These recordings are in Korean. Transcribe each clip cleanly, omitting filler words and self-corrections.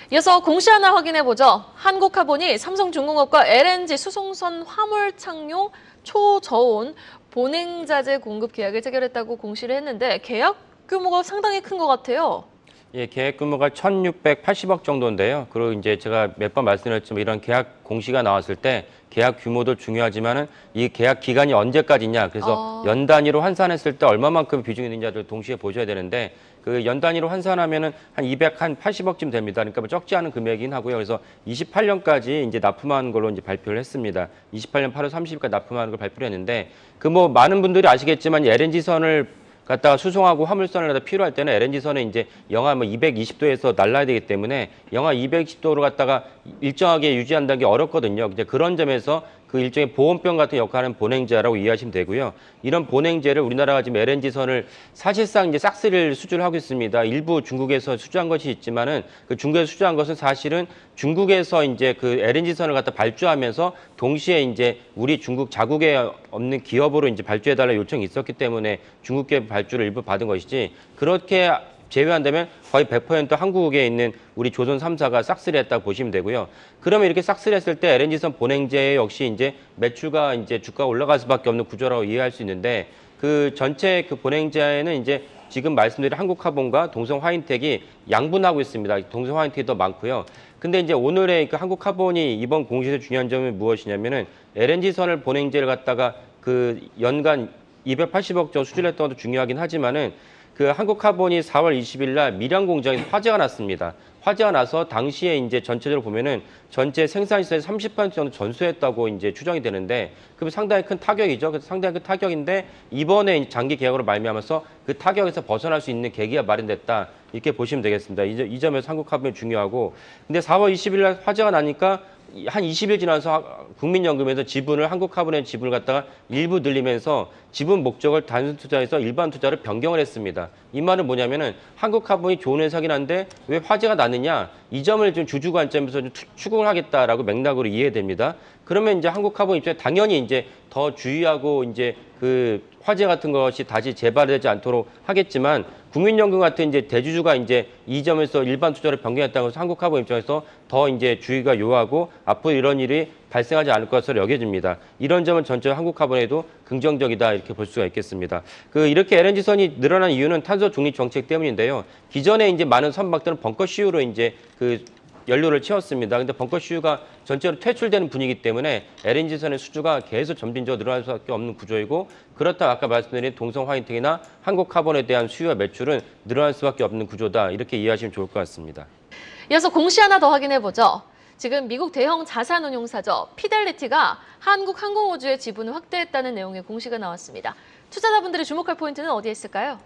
이어서 공시 하나 확인해보죠. 한국카본이 삼성중공업과 LNG 수송선 화물 착용 초저온 본행자재 공급 계약을 체결했다고 공시를 했는데 계약 규모가 상당히 큰 것 같아요. 예, 계약 규모가 1,680억 정도인데요. 그리고 이제 제가 몇 번 말씀드렸지만 이런 계약 공시가 나왔을 때 계약 규모도 중요하지만은 이 계약 기간이 언제까지냐. 그래서 연 단위로 환산했을 때 얼마만큼 비중이 있느냐를 동시에 보셔야 되는데 그 연 단위로 환산하면은 한 280억쯤 됩니다. 그러니까 뭐 적지 않은 금액이긴 하고요. 그래서 28년까지 이제 납품한 걸로 이제 발표를 했습니다. 28년 8월 30일까지 납품하는 걸 발표를 했는데 그 뭐 많은 분들이 아시겠지만 LNG 선을 갖다가 수송하고 화물선을 갖다 필요할 때는 LNG선은 이제 영하 뭐 220도에서 날라야 되기 때문에 영하 220도로 갖다가 일정하게 유지한다는 게 어렵거든요. 이제 그런 점에서 그 일종의 보온병 같은 역할을 하는 본행제라고 이해하시면 되고요. 이런 본행제를 우리나라가 지금 LNG선을 사실상 이제 싹쓸이를 수주를 하고 있습니다. 일부 중국에서 수주한 것이 있지만은 그 중국에서 수주한 것은 사실은 중국에서 이제 그 LNG선을 갖다 발주하면서 동시에 이제 우리 중국 자국에 없는 기업으로 이제 발주해달라 요청이 있었기 때문에 중국계 발주를 일부 받은 것이지 그렇게 제외한다면 거의 100% 한국에 있는 우리 조선 3사가 싹쓸이 했다고 보시면 되고요. 그러면 이렇게 싹쓸이 했을 때 LNG선 본행제 역시 이제 매출과 이제 주가가 올라갈 수밖에 없는 구조라고 이해할 수 있는데 그 전체 그 본행제에는 이제 지금 말씀드린 한국카본과 동성화인텍이 양분하고 있습니다. 동성화인텍이 더 많고요. 근데 이제 오늘의 그 한국카본이 이번 공시에서 중요한 점이 무엇이냐면은 LNG선을 본행제를 갖다가 그 연간 280억 정도 수주를 했던 것도 중요하긴 하지만은 그 한국카본이 4월 20일 날 밀양 공장에서 화재가 났습니다. 화재가 나서 당시에 이제 전체적으로 보면은 전체 생산 시설의 30% 정도 전수했다고 이제 추정이 되는데 그럼 상당히 큰 타격이죠. 그래서 상당히 큰 타격인데 이번에 장기 계약으로 말미암아서 그 타격에서 벗어날 수 있는 계기가 마련됐다. 이렇게 보시면 되겠습니다. 이 점에서 한국카본이 중요하고 근데 4월 20일 날 화재가 나니까 한 20일 지나서 국민연금에서 지분을 한국카본의 지분을 갖다가 일부 늘리면서 지분 목적을 단순 투자에서 일반 투자를 변경을 했습니다. 이 말은 뭐냐면은 한국카본이 좋은 회사긴 한데 왜 화재가 나느냐 이 점을 좀 주주 관점에서 좀 추궁을 하겠다라고 맥락으로 이해됩니다. 그러면 이제 한국카본 입장에 당연히 이제 더 주의하고 이제 그 화재 같은 것이 다시 재발되지 않도록 하겠지만 국민연금 같은 이제 대주주가 이제 이 점에서 일반 투자를 변경했다고 해서 한국카본 입장에서 더 이제 주의가 요하고 앞으로 이런 일이 발생하지 않을 것으로 여겨집니다. 이런 점은 전체 한국카본에도 긍정적이다 이렇게 볼 수가 있겠습니다. 그 이렇게 LNG선이 늘어난 이유는 탄소 중립 정책 때문인데요. 기존에 이제 많은 선박들은 벙커시유로 이제 그 연료를 채웠습니다. 근데 벙커시유가 전체로 퇴출되는 분위기 때문에 LNG선의 수주가 계속 점진적으로 늘어날 수밖에 없는 구조이고 그렇다고 아까 말씀드린 동성화인텍이나 한국카본에 대한 수요와 매출은 늘어날 수밖에 없는 구조다. 이렇게 이해하시면 좋을 것 같습니다. 이어서 공시 하나 더 확인해보죠. 지금 미국 대형 자산운용사죠. 피델리티가 한국항공우주의 지분을 확대했다는 내용의 공시가 나왔습니다. 투자자분들이 주목할 포인트는 어디에 있을까요?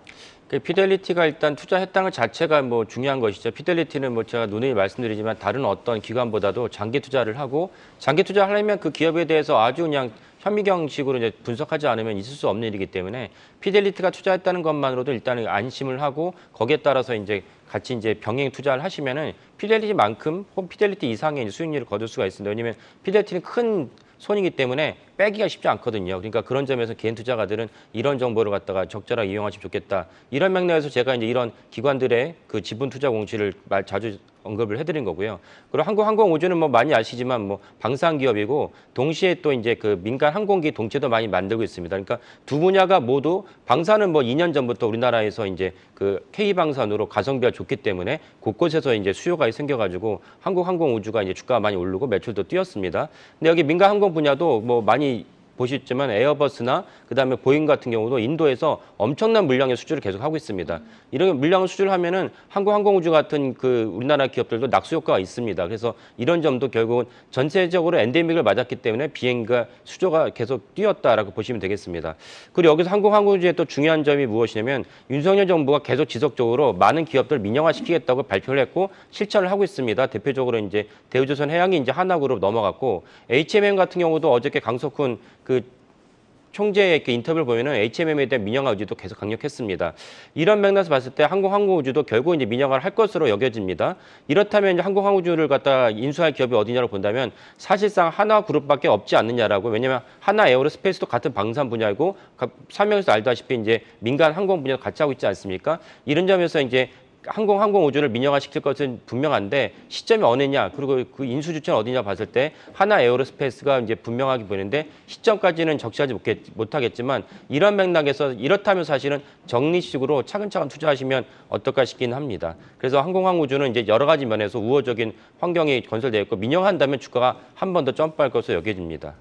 그 피델리티가 일단 투자했다는 것 자체가 뭐 중요한 것이죠. 피델리티는 뭐 제가 누누이 말씀드리지만 다른 어떤 기관보다도 장기 투자를 하고 장기 투자를 하려면 그 기업에 대해서 아주 그냥 현미경식으로 이제 분석하지 않으면 있을 수 없는 일이기 때문에 피델리티가 투자했다는 것만으로도 일단은 안심을 하고 거기에 따라서 이제 같이 이제 병행 투자를 하시면은 피델리티만큼 혹은 피델리티 이상의 수익률을 거둘 수가 있습니다. 왜냐하면 피델리티는 큰 손이기 때문에 빼기가 쉽지 않거든요. 그러니까 그런 점에서 개인 투자가들은 이런 정보를 갖다가 적절하게 이용하시면 좋겠다. 이런 맥락에서 제가 이제 이런 기관들의 그 지분 투자 공시를 자주 언급을 해드린 거고요. 그리고 한국항공우주는 뭐 많이 아시지만 뭐 방산 기업이고 동시에 또 이제 그 민간 항공기 동체도 많이 만들고 있습니다. 그러니까 두 분야가 모두 방산은 뭐 2년 전부터 우리나라에서 이제 그 K방산으로 가성비가 좋기 때문에 곳곳에서 이제 수요가 생겨가지고 한국항공우주가 이제 주가가 많이 오르고 매출도 뛰었습니다. 근데 여기 민간 항공 분야도 뭐 많이 보셨지만 에어버스나 그다음에 보잉 같은 경우도 인도에서 엄청난 물량의 수주를 계속 하고 있습니다. 이런 물량을 수주를 하면은 한국항공우주 같은 그 우리나라 기업들도 낙수 효과가 있습니다. 그래서 이런 점도 결국은 전체적으로 엔데믹을 맞았기 때문에 비행과 수조가 계속 뛰었다라고 보시면 되겠습니다. 그리고 여기서 한국항공우주의 또 중요한 점이 무엇이냐면 윤석열 정부가 계속 지속적으로 많은 기업들을 민영화시키겠다고 발표를 했고 실천을 하고 있습니다. 대표적으로 이제 대우조선 해양이 이제 하나그룹 넘어갔고 HMM 같은 경우도 어저께 강석훈 그 총재의 그 인터뷰를 보면은 HMM에 대한 민영화 의지도 계속 강력했습니다. 이런 맥락에서 봤을 때 한국항공우주도 결국 이제 민영화를 할 것으로 여겨집니다. 이렇다면 이제 한국항공우주를 갖다 인수할 기업이 어디냐고 본다면 사실상 하나그룹밖에 없지 않느냐라고. 왜냐하면 하나에어로스페이스도 같은 방산 분야이고 설명에서 알다시피 이제 민간 항공 분야도 같이 하고 있지 않습니까? 이런 점에서 이제 항공우주를 민영화시킬 것은 분명한데 시점이 어느냐 그리고 그 인수주체는 어디냐 봤을 때 하나 에어로스페이스가 이제 분명하게 보이는데 시점까지는 적시하지 못하겠지만 이런 맥락에서 이렇다면 사실은 정리식으로 차근차근 투자하시면 어떨까 싶긴 합니다. 그래서 항공우주는 이제 여러 가지 면에서 우호적인 환경이 건설되어 있고 민영화한다면 주가가 한 번 더 점프할 것으로 여겨집니다.